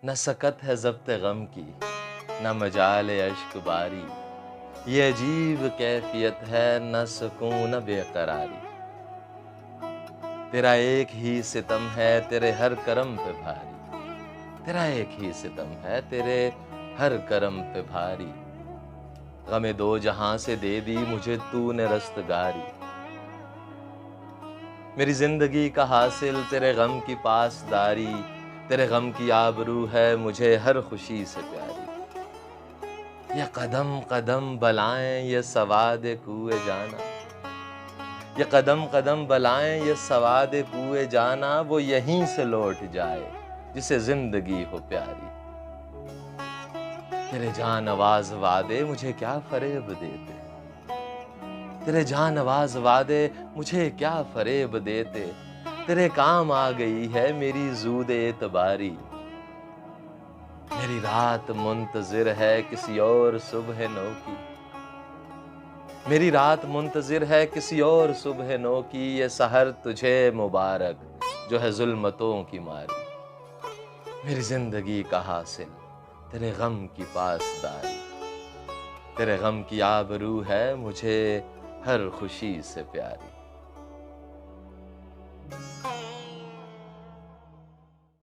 न सकत है ज़ब्त गम की, न मजाल अश्क बारी। ये अजीब कैफियत है, न सुकून न बेकरारी। तेरा एक ही सितम है, तेरे हर करम पे भारी। तेरा एक ही सितम है, तेरे हर करम पे भारी। गमे दो जहां से दे दी मुझे तूने रस्तगारी। मेरी जिंदगी का हासिल तेरे गम की पासदारी। तेरे गम की आबरू है मुझे हर खुशी से प्यारी। ये कदम कदम बलाएं ये सवाद कुए जाना। ये कदम कदम बलाएं ये सवाद कुए जाना। वो यहीं से लौट जाए जिसे जिंदगी हो प्यारी। तेरे जान नवाज वादे मुझे क्या फरेब देते। तेरे जान नवाज वादे मुझे क्या फरेब देते। तेरे काम आ गई है मेरी जूद एतबारी। मेरी रात मुंतजिर है किसी और सुबह नौ की। मेरी रात मुंतजिर है किसी और सुबह नो की। ये सहर तुझे मुबारक जो है जुल्मतों की मारी। मेरी जिंदगी का हासिल तेरे गम की पासदारी। तेरे गम की आबरू है मुझे हर खुशी से प्यारी।